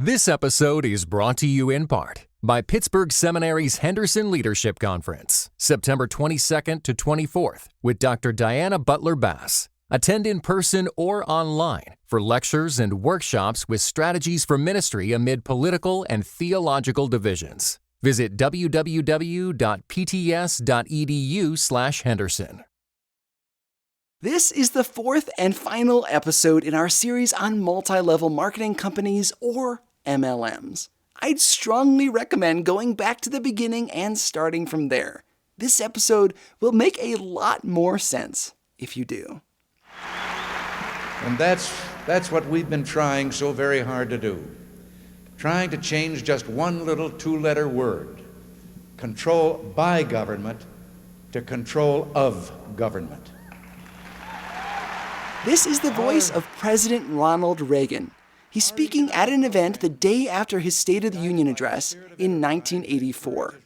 This episode is brought to you in part by Pittsburgh Seminary's Henderson Leadership Conference, September 22nd to 24th, with Dr. Diana Butler Bass. Attend in person or online for lectures and workshops with strategies for ministry amid political and theological divisions. Visit www.pts.edu/Henderson. This is the fourth and final episode in our series on multi-level marketing companies, or MLMs. I'd strongly recommend going back to the beginning and starting from there. This episode will make a lot more sense if you do. And that's what we've been trying so very hard to do. Trying to change just one little two-letter word, control by government, to control of government. This is the voice of President Ronald Reagan. He's speaking at an event the day after his State of the Union address in 1984.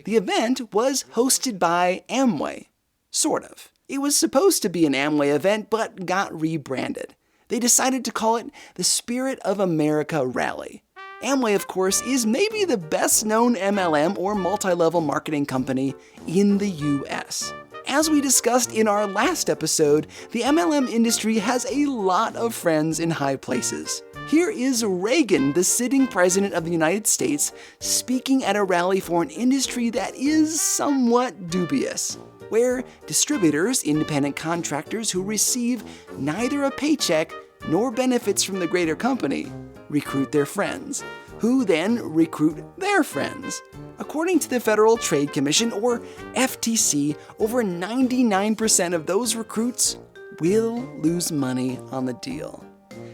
The event was hosted by Amway. Sort of. It was supposed to be an Amway event, but got rebranded. They decided to call it the Spirit of America Rally. Amway, of course, is maybe the best-known MLM or multi-level marketing company in the U.S. As we discussed in our last episode, the MLM industry has a lot of friends in high places. Here is Reagan, the sitting president of the United States, speaking at a rally for an industry that is somewhat dubious, where distributors, independent contractors who receive neither a paycheck nor benefits from the greater company, recruit their friends, who then recruit their friends. According to the Federal Trade Commission, or FTC, over 99% of those recruits will lose money on the deal.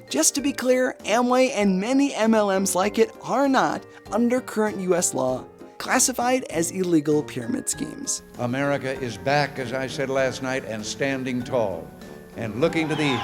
Just to be clear, Amway and many MLMs like it are not, under current U.S. law, classified as illegal pyramid schemes. America is back, as I said last night, and standing tall, and looking to the...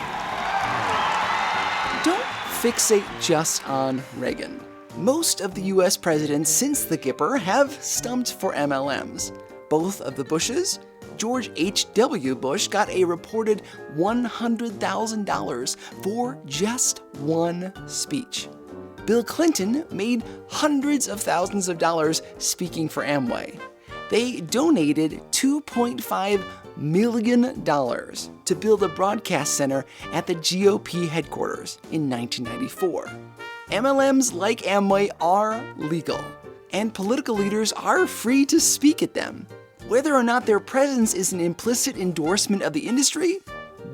Don't fixate just on Reagan. Most of the U.S. presidents since the Gipper have stumped for MLMs. Both of the Bushes, George H.W. Bush got a reported $100,000 for just one speech. Bill Clinton made hundreds of thousands of dollars speaking for Amway. They donated $2.5 million to build a broadcast center at the GOP headquarters in 1994. MLMs like Amway are legal, and political leaders are free to speak at them. Whether or not their presence is an implicit endorsement of the industry,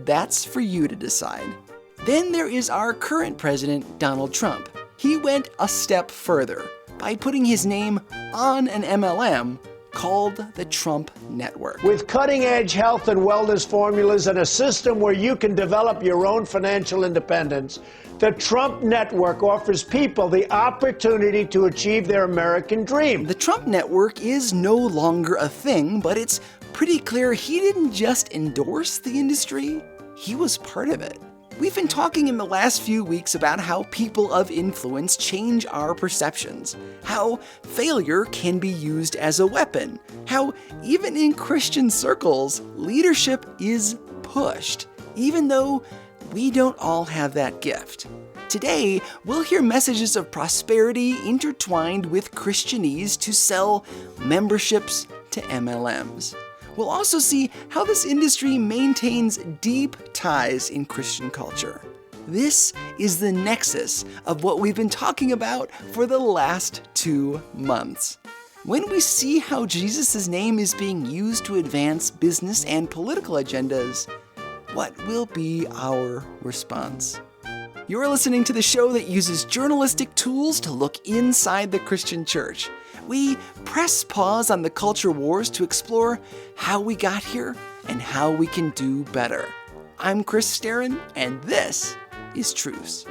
that's for you to decide. Then there is our current president, Donald Trump. He went a step further by putting his name on an MLM called the Trump Network. With cutting-edge health and wellness formulas and a system where you can develop your own financial independence, the Trump Network offers people the opportunity to achieve their American dream. The Trump Network is no longer a thing, but it's pretty clear he didn't just endorse the industry, he was part of it. We've been talking in the last few weeks about how people of influence change our perceptions, how failure can be used as a weapon, how even in Christian circles, leadership is pushed, even though we don't all have that gift. Today, we'll hear messages of prosperity intertwined with Christianese to sell memberships to MLMs. We'll also see how this industry maintains deep ties in Christian culture. This is the nexus of what we've been talking about for the last 2 months. When we see how Jesus' name is being used to advance business and political agendas, what will be our response? You're listening to the show that uses journalistic tools to look inside the Christian church. We press pause on the culture wars to explore how we got here and how we can do better. I'm Chris Staron, and this is Truce.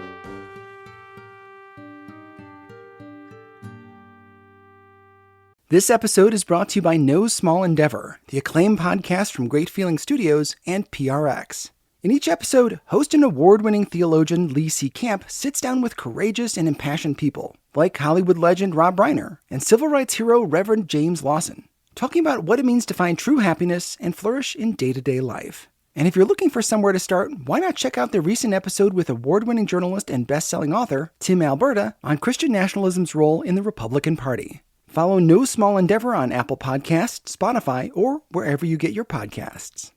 This episode is brought to you by No Small Endeavor, the acclaimed podcast from Great Feeling Studios and PRX. In each episode, host and award-winning theologian Lee C. Camp sits down with courageous and impassioned people, like Hollywood legend Rob Reiner and civil rights hero Reverend James Lawson, talking about what it means to find true happiness and flourish in day-to-day life. And if you're looking for somewhere to start, why not check out the recent episode with award-winning journalist and best-selling author Tim Alberta on Christian nationalism's role in the Republican Party. Follow No Small Endeavor on Apple Podcasts, Spotify, or wherever you get your podcasts.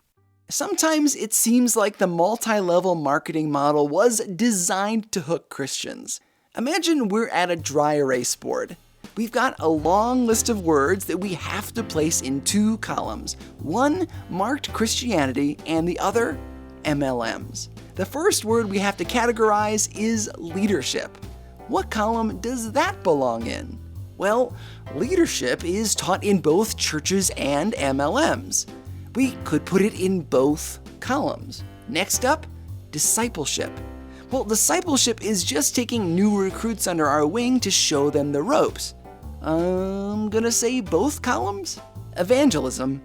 Sometimes it seems like the multi-level marketing model was designed to hook Christians. Imagine we're at a dry erase board. We've got a long list of words that we have to place in two columns. One marked Christianity and the other MLMs. The first word we have to categorize is leadership. What column does that belong in? Well, leadership is taught in both churches and MLMs. We could put it in both columns. Next up, discipleship. Well, discipleship is just taking new recruits under our wing to show them the ropes. I'm gonna say both columns? Evangelism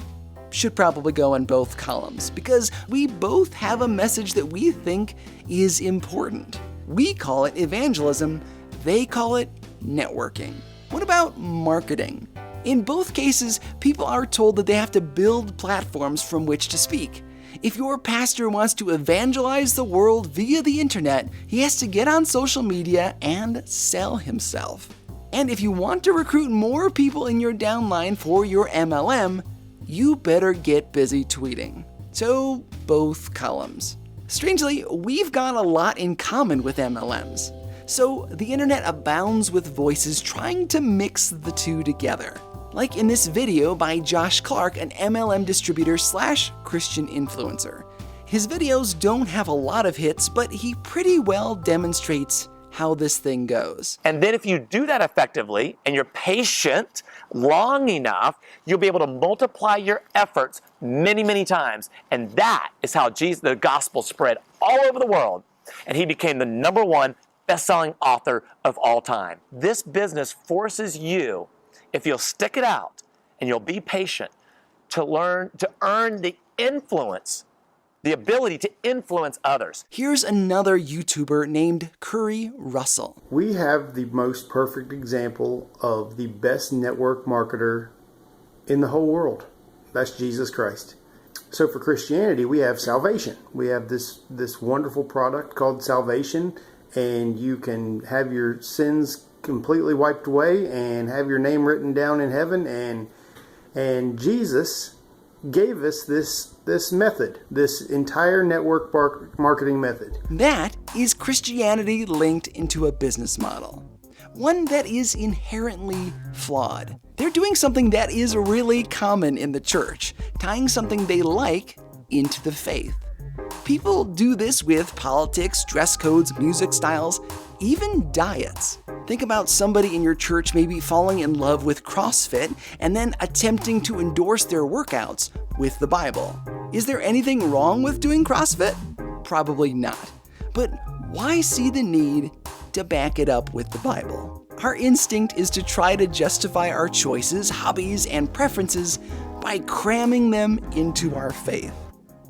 should probably go in both columns because we both have a message that we think is important. We call it evangelism, they call it networking. What about marketing? In both cases, people are told that they have to build platforms from which to speak. If your pastor wants to evangelize the world via the internet, he has to get on social media and sell himself. And if you want to recruit more people in your downline for your MLM, you better get busy tweeting. So, both columns. Strangely, we've got a lot in common with MLMs. So, the internet abounds with voices trying to mix the two together. Like in this video by Josh Clark, an MLM distributor / Christian influencer. His videos don't have a lot of hits, but he pretty well demonstrates how this thing goes. And then if you do that effectively and you're patient long enough, you'll be able to multiply your efforts many, many times. And that is how the gospel spread all over the world. And he became the #1 best-selling author of all time. This business forces you, if you'll stick it out and you'll be patient, to earn the influence, the ability to influence others. Here's another YouTuber named Curry Russell. We have the most perfect example of the best network marketer in the whole world. That's Jesus Christ. So for Christianity, we have salvation. We have this wonderful product called salvation, and you can have your sins completely wiped away and have your name written down in heaven, and Jesus gave us this method, this entire network marketing method. That is Christianity linked into a business model. One that is inherently flawed. They're doing something that is really common in the church, tying something they like into the faith. People do this with politics, dress codes, music styles, even diets. Think about somebody in your church maybe falling in love with CrossFit and then attempting to endorse their workouts with the Bible. Is there anything wrong with doing CrossFit? Probably not. But why see the need to back it up with the Bible? Our instinct is to try to justify our choices, hobbies, and preferences by cramming them into our faith.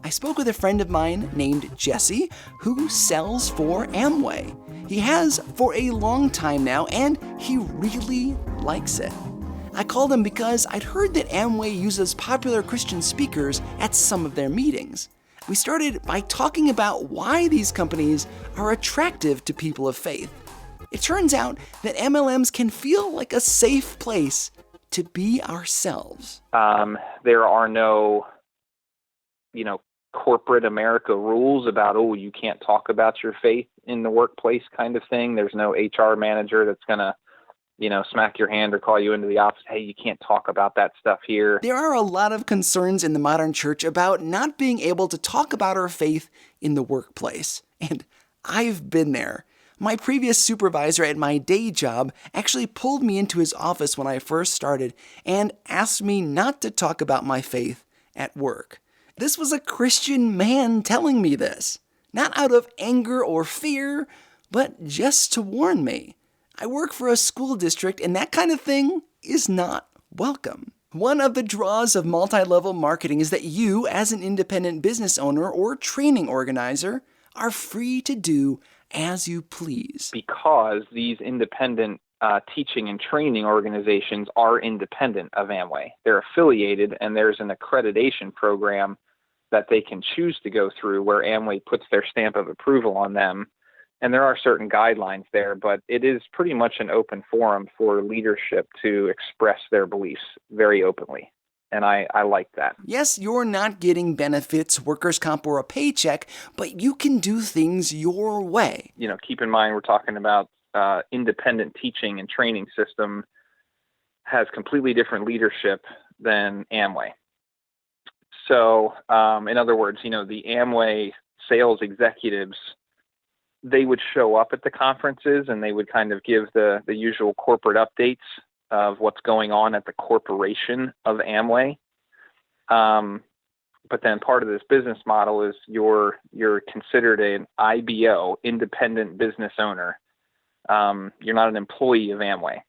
I spoke with a friend of mine named Jesse who sells for Amway. He has for a long time now, and he really likes it. I called him because I'd heard that Amway uses popular Christian speakers at some of their meetings. We started by talking about why these companies are attractive to people of faith. It turns out that MLMs can feel like a safe place to be ourselves. There are no, corporate America rules about, you can't talk about your faith in the workplace kind of thing. There's no HR manager that's going to, smack your hand or call you into the office. Hey, you can't talk about that stuff here. There are a lot of concerns in the modern church about not being able to talk about our faith in the workplace. And I've been there. My previous supervisor at my day job actually pulled me into his office when I first started and asked me not to talk about my faith at work. This was a Christian man telling me this, not out of anger or fear, but just to warn me. I work for a school district, and that kind of thing is not welcome. One of the draws of multi-level marketing is that you, as an independent business owner or training organizer, are free to do as you please. Because these independent teaching and training organizations are independent of Amway. They're affiliated, and there's an accreditation program that they can choose to go through where Amway puts their stamp of approval on them. And there are certain guidelines there, but it is pretty much an open forum for leadership to express their beliefs very openly. And I like that. Yes, you're not getting benefits, workers' comp, or a paycheck, but you can do things your way. Keep in mind we're talking about independent teaching and training system has completely different leadership than Amway. So, in other words, the Amway sales executives, they would show up at the conferences and they would kind of give the usual corporate updates of what's going on at the corporation of Amway. But then part of this business model is you're considered an IBO, independent business owner. You're not an employee of Amway.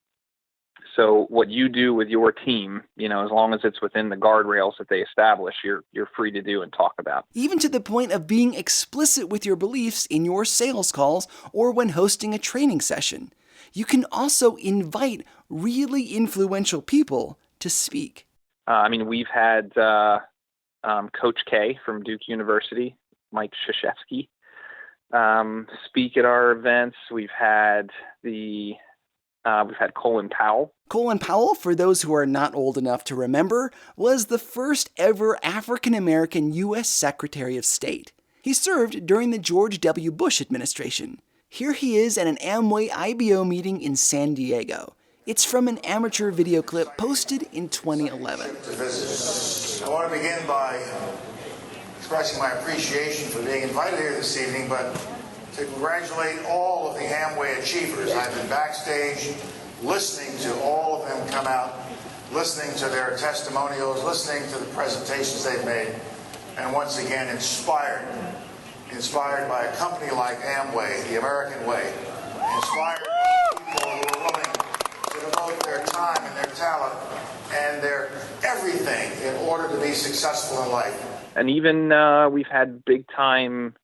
So what you do with your team, as long as it's within the guardrails that they establish, you're free to do and talk about. Even to the point of being explicit with your beliefs in your sales calls or when hosting a training session. You can also invite really influential people to speak. We've had Coach K from Duke University, Mike Krzyzewski, speak at our events. We've had Colin Powell. Colin Powell, for those who are not old enough to remember, was the first ever African-American U.S. Secretary of State. He served during the George W. Bush administration. Here he is at an Amway IBO meeting in San Diego. It's from an amateur video clip posted in 2011. I want to begin by expressing my appreciation for being invited here this evening, but to congratulate all of the Amway achievers. I've been backstage listening to all of them come out, listening to their testimonials, listening to the presentations they've made, and once again inspired by a company like Amway, the American way, inspired by people who are willing to devote their time and their talent and their everything in order to be successful in life. And even we've had big time,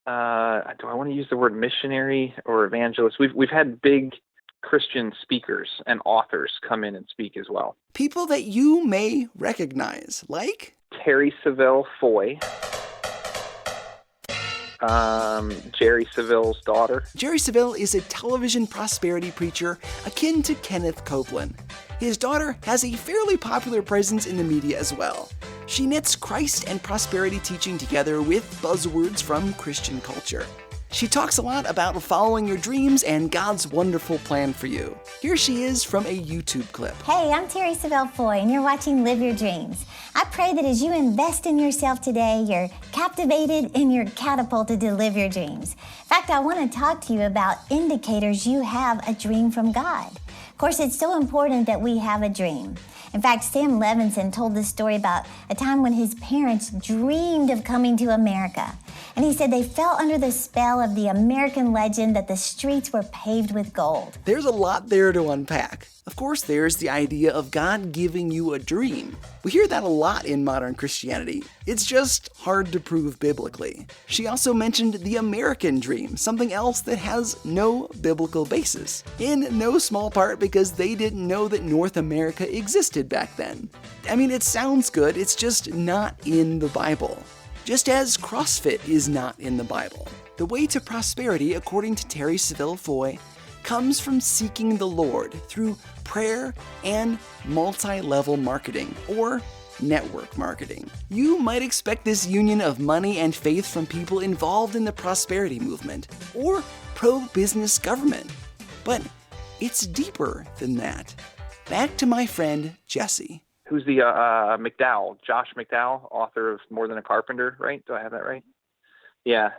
do I want to use the word missionary or evangelist? We've had big Christian speakers and authors come in and speak as well. People that you may recognize, like Terri Savelle Foy, Jerry Savelle's daughter. Jerry Savelle is a television prosperity preacher akin to Kenneth Copeland. His daughter has a fairly popular presence in the media as well. She knits Christ and prosperity teaching together with buzzwords from Christian culture. She talks a lot about following your dreams and God's wonderful plan for you. Here she is from a YouTube clip. Hey, I'm Terri Savelle Foy, and you're watching Live Your Dreams. I pray that as you invest in yourself today, you're captivated and you're catapulted to live your dreams. In fact, I want to talk to you about indicators you have a dream from God. Of course, it's so important that we have a dream. In fact, Sam Levinson told this story about a time when his parents dreamed of coming to America. And he said they fell under the spell of the American legend that the streets were paved with gold. There's a lot there to unpack. Of course, there's the idea of God giving you a dream. We hear that a lot in modern Christianity. It's just hard to prove biblically. She also mentioned the American dream, something else that has no biblical basis. In no small part because they didn't know that North America existed back then. It sounds good, it's just not in the Bible. Just as CrossFit is not in the Bible. The way to prosperity, according to Terri Savelle Foy, comes from seeking the Lord through prayer and multi-level marketing, or network marketing. You might expect this union of money and faith from people involved in the prosperity movement, or pro-business government. But it's deeper than that. Back to my friend Jesse. Who's the McDowell, Josh McDowell, author of More Than a Carpenter, right? Do I have that right? Yeah,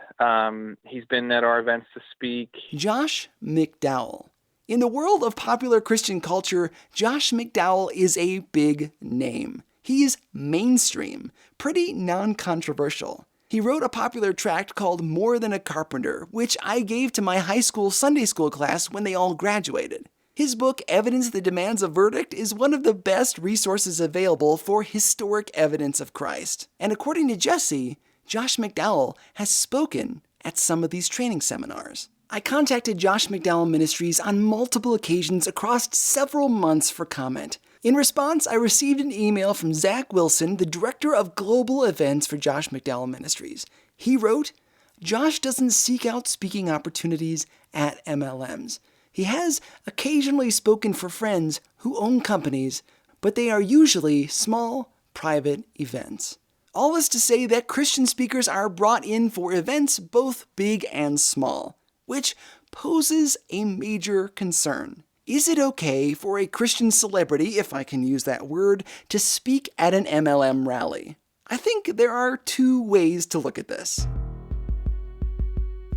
he's been at our events to speak. Josh McDowell. In the world of popular Christian culture, Josh McDowell is a big name. He is mainstream, pretty non-controversial. He wrote a popular tract called More Than a Carpenter, which I gave to my high school Sunday school class when they all graduated. His book, Evidence That Demands a Verdict, is one of the best resources available for historic evidence of Christ. And according to Jesse, Josh McDowell has spoken at some of these training seminars. I contacted Josh McDowell Ministries on multiple occasions across several months for comment, In response, I received an email from Zach Wilson, the director of global events for Josh McDowell Ministries. He wrote, "Josh doesn't seek out speaking opportunities at MLMs. He has occasionally spoken for friends who own companies, but they are usually small, private events." All this to say that Christian speakers are brought in for events both big and small, which poses a major concern. Is it okay for a Christian celebrity, if I can use that word, to speak at an MLM rally? I think there are two ways to look at this.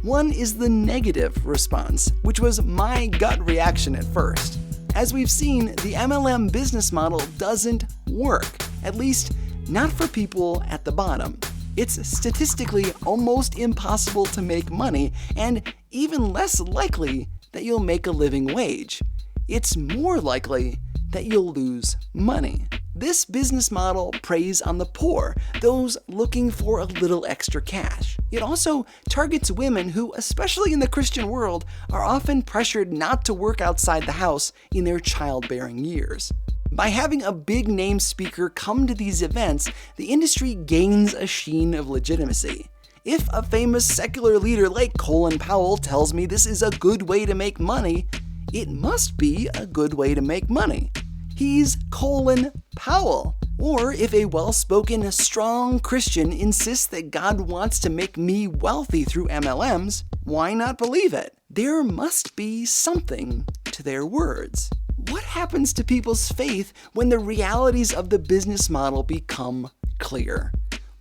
One is the negative response, which was my gut reaction at first. As we've seen, the MLM business model doesn't work, at least not for people at the bottom. It's statistically almost impossible to make money, and even less likely that you'll make a living wage. It's more likely that you'll lose money. This business model preys on the poor, those looking for a little extra cash. It also targets women who, especially in the Christian world, are often pressured not to work outside the house in their childbearing years. By having a big-name speaker come to these events, the industry gains a sheen of legitimacy. If a famous secular leader like Colin Powell tells me this is a good way to make money, it must be a good way to make money. He's Colin Powell. Or if a well-spoken, strong Christian insists that God wants to make me wealthy through MLMs, why not believe it? There must be something to their words. What happens to people's faith when the realities of the business model become clear?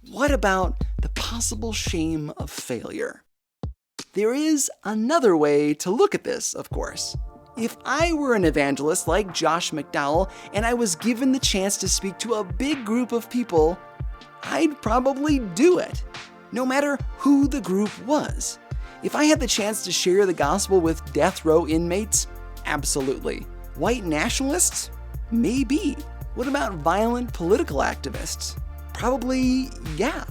What about the possible shame of failure? There is another way to look at this, of course. If I were an evangelist like Josh McDowell and I was given the chance to speak to a big group of people, I'd probably do it, no matter who the group was. If I had the chance to share the gospel with death row inmates, absolutely. White nationalists? Maybe. What about violent political activists? Probably, yeah.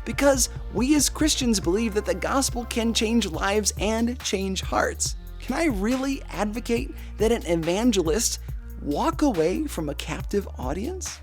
Because we as Christians believe that the gospel can change lives and change hearts. Can I really advocate that an evangelist walk away from a captive audience?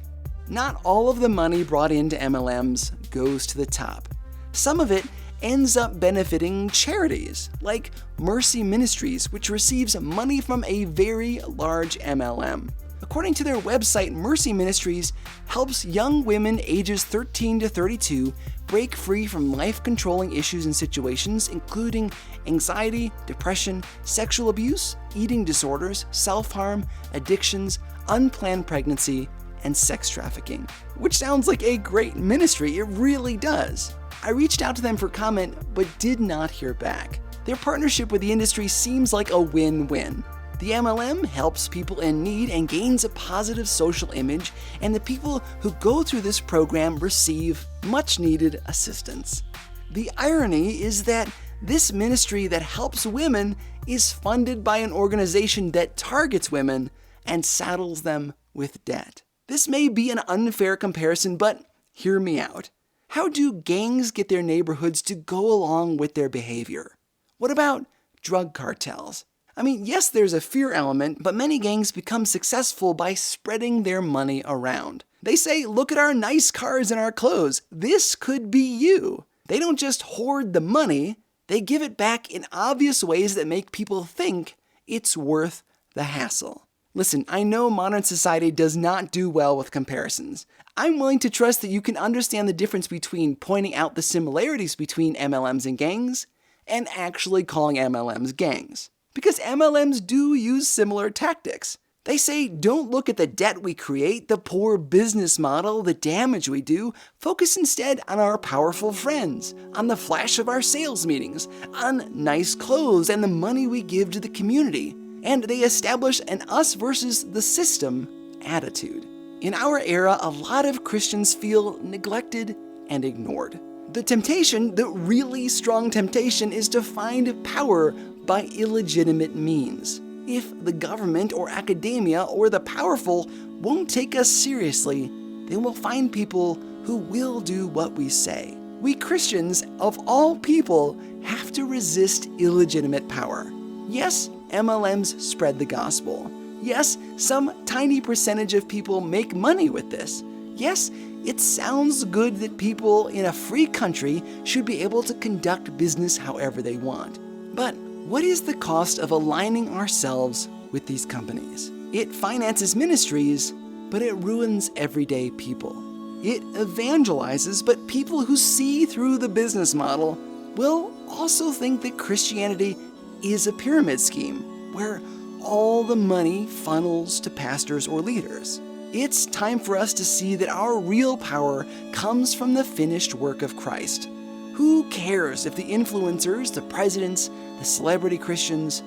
Not all of the money brought into MLMs goes to the top. Some of it ends up benefiting charities like Mercy Ministries, which receives money from a very large MLM. According to their website, Mercy Ministries helps young women ages 13 to 32 break free from life-controlling issues and situations, including anxiety, depression, sexual abuse, eating disorders, self-harm, addictions, unplanned pregnancy, and sex trafficking. Which sounds like a great ministry, it really does. I reached out to them for comment, but did not hear back. Their partnership with the industry seems like a win-win. The MLM helps people in need and gains a positive social image, and the people who go through this program receive much-needed assistance. The irony is that this ministry that helps women is funded by an organization that targets women and saddles them with debt. This may be an unfair comparison, but hear me out. How do gangs get their neighborhoods to go along with their behavior? What about drug cartels? I mean, yes, there's a fear element, but many gangs become successful by spreading their money around. They say, look at our nice cars and our clothes. This could be you. They don't just hoard the money, they give it back in obvious ways that make people think it's worth the hassle. Listen, I know modern society does not do well with comparisons. I'm willing to trust that you can understand the difference between pointing out the similarities between MLMs and gangs and actually calling MLMs gangs. Because MLMs do use similar tactics. They say, don't look at the debt we create, the poor business model, the damage we do. Focus instead on our powerful friends, on the flash of our sales meetings, on nice clothes and the money we give to the community. And they establish an us versus the system attitude. In our era, a lot of Christians feel neglected and ignored. The temptation, the really strong temptation, is to find power by illegitimate means. If the government or academia or the powerful won't take us seriously, then we'll find people who will do what we say. We Christians, of all people, have to resist illegitimate power. Yes, MLMs spread the gospel. Yes, some tiny percentage of people make money with this. Yes, it sounds good that people in a free country should be able to conduct business however they want. But what is the cost of aligning ourselves with these companies? It finances ministries, but it ruins everyday people. It evangelizes, but people who see through the business model will also think that Christianity is a pyramid scheme where all the money funnels to pastors or leaders. It's time for us to see that our real power comes from the finished work of Christ. Who cares if the influencers, the presidents, the celebrity Christians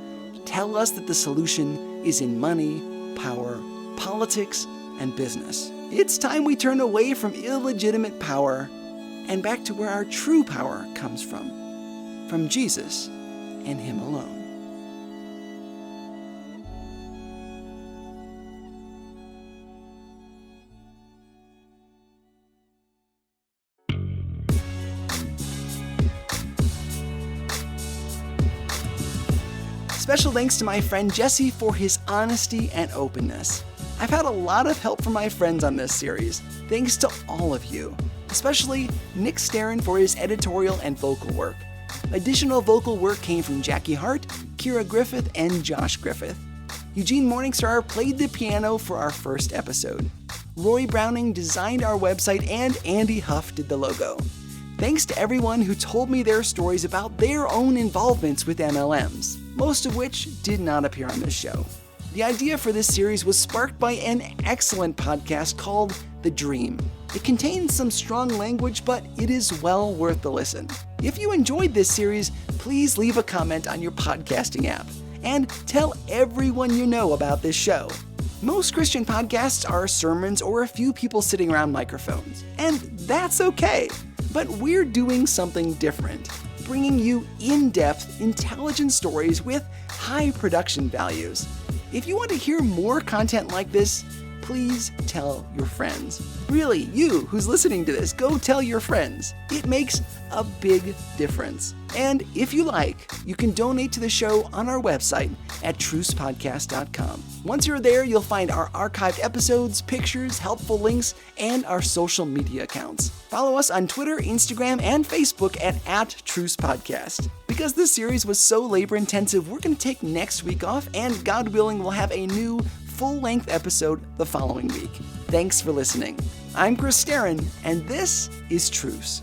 tell us that the solution is in money, power, politics, and business? It's time we turn away from illegitimate power and back to where our true power comes from Jesus and Him alone. Special thanks to my friend Jesse for his honesty and openness. I've had a lot of help from my friends on this series. Thanks to all of you, especially Nick Starrin for his editorial and vocal work. Additional vocal work came from Jackie Hart, Kira Griffith, and Josh Griffith. Eugene Morningstar played the piano for our first episode. Roy Browning designed our website, and Andy Huff did the logo. Thanks to everyone who told me their stories about their own involvements with MLMs, most of which did not appear on this show. The idea for this series was sparked by an excellent podcast called The Dream. It contains some strong language, but it is well worth the listen. If you enjoyed this series, please leave a comment on your podcasting app and tell everyone you know about this show. Most Christian podcasts are sermons or a few people sitting around microphones, and that's okay. But we're doing something different, bringing you in-depth, intelligent stories with high production values. If you want to hear more content like this, please tell your friends. Really, you who's listening to this, go tell your friends. It makes a big difference. And if you like, you can donate to the show on our website at trucepodcast.com. Once you're there, you'll find our archived episodes, pictures, helpful links, and our social media accounts. Follow us on Twitter, Instagram, and Facebook at Truce Podcast. Because this series was so labor-intensive, we're going to take next week off, and God willing, we'll have a new full-length episode the following week. Thanks for listening. I'm Chris Starrin, and this is Truce.